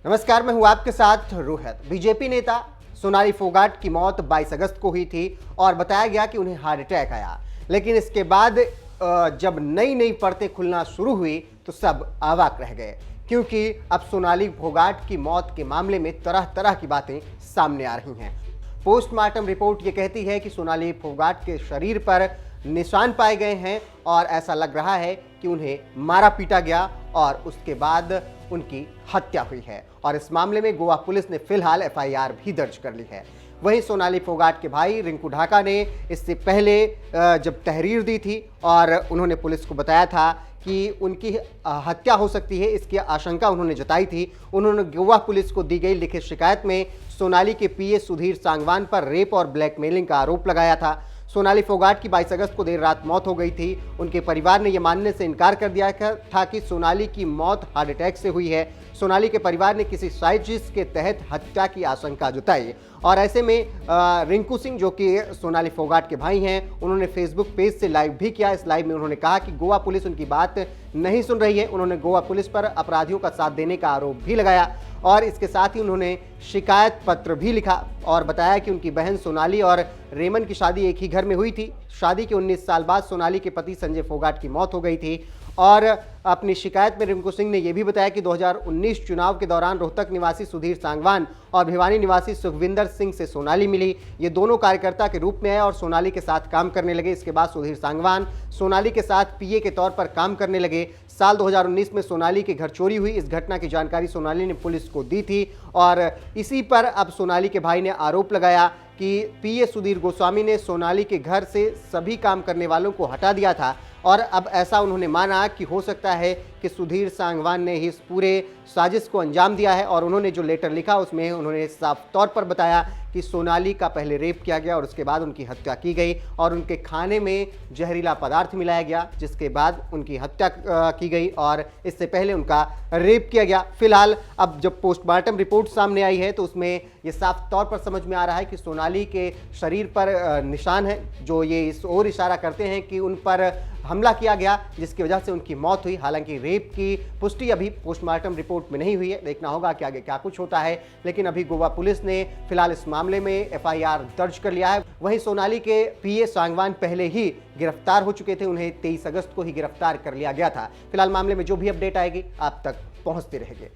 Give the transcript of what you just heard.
नमस्कार, मैं हूं आपके साथ रोहित। बीजेपी नेता सोनाली फोगाट की मौत 22 अगस्त को हुई थी और बताया गया कि उन्हें हार्ट अटैक आया। लेकिन इसके बाद जब नई नई परतें खुलना शुरू हुई तो सब अवाक रह गए, क्योंकि अब सोनाली फोगाट की मौत के मामले में तरह तरह की बातें सामने आ रही हैं। पोस्टमार्टम रिपोर्ट ये कहती है कि सोनाली फोगाट के शरीर पर निशान पाए गए हैं और ऐसा लग रहा है कि उन्हें मारा पीटा गया और उसके बाद उनकी हत्या हुई है। और इस मामले में गोवा पुलिस ने फिलहाल एफआईआर भी दर्ज कर ली है। वहीं सोनाली फोगाट के भाई रिंकू ढाका ने इससे पहले जब तहरीर दी थी और उन्होंने पुलिस को बताया था कि उनकी हत्या हो सकती है, इसकी आशंका उन्होंने जताई थी। उन्होंने गोवा पुलिस को दी गई लिखित शिकायत में सोनाली के पीए सुधीर सांगवान पर रेप और ब्लैकमेलिंग का आरोप लगाया था। सोनाली फोगाट की 22 अगस्त को देर रात मौत हो गई थी। उनके परिवार ने यह मानने से इनकार कर दिया था कि सोनाली की मौत हार्ट अटैक से हुई है। सोनाली के परिवार ने किसी साजिश के तहत हत्या की आशंका जताई और ऐसे में रिंकू सिंह, जो कि सोनाली फोगाट के भाई हैं, उन्होंने फेसबुक पेज से लाइव भी किया। इस लाइव में उन्होंने कहा कि गोवा पुलिस उनकी बात नहीं सुन रही है। उन्होंने गोवा पुलिस पर अपराधियों का साथ देने का आरोप भी लगाया और इसके साथ ही उन्होंने शिकायत पत्र भी लिखा और बताया कि उनकी बहन सोनाली और रेमन की शादी एक ही घर में हुई थी। शादी के 19 साल बाद सोनाली के पति संजय फोगाट की मौत हो गई थी। और अपनी शिकायत में रिंकू सिंह ने यह भी बताया कि 2019 चुनाव के दौरान रोहतक निवासी सुधीर सांगवान और भिवानी निवासी सुखविंदर सिंह से सोनाली मिली। ये दोनों कार्यकर्ता के रूप में आए और सोनाली के साथ काम करने लगे। इसके बाद सुधीर सांगवान सोनाली के साथ पीए के तौर पर काम करने लगे। साल 2019 में सोनाली के घर चोरी हुई। इस घटना की जानकारी सोनाली ने पुलिस को दी थी और इसी पर अब सोनाली के भाई ने आरोप लगाया कि पीए सुधीर गोस्वामी ने सोनाली के घर से सभी काम करने वालों को हटा दिया था और अब ऐसा उन्होंने माना कि हो सकता है कि सुधीर सांगवान ने ही इस पूरे साजिश को अंजाम दिया है। और उन्होंने जो लेटर लिखा उसमें उन्होंने साफ तौर पर बताया कि सोनाली का पहले रेप किया गया और उसके बाद उनकी हत्या की गई और उनके खाने में जहरीला पदार्थ मिलाया गया, जिसके बाद उनकी हत्या की गई और इससे पहले उनका रेप किया गया। फिलहाल अब जब पोस्टमार्टम रिपोर्ट सामने आई है तो उसमें ये साफ तौर पर समझ में आ रहा है कि सोनाली के शरीर पर निशान है जो ये इस ओर इशारा करते हैं कि उन पर हमला किया गया, जिसकी वजह से उनकी मौत हुई। हालांकि रेप की पुष्टि अभी पोस्टमार्टम रिपोर्ट में नहीं हुई है, देखना होगा कि आगे क्या कुछ होता है। लेकिन अभी गोवा पुलिस ने फिलहाल इस मामले में एफआईआर दर्ज कर लिया है। वहीं सोनाली के पीए सांगवान पहले ही गिरफ्तार हो चुके थे, उन्हें 23 अगस्त को ही गिरफ्तार कर लिया गया था। फिलहाल मामले में जो भी अपडेट आएगी आप तक पहुंचते रहेंगे।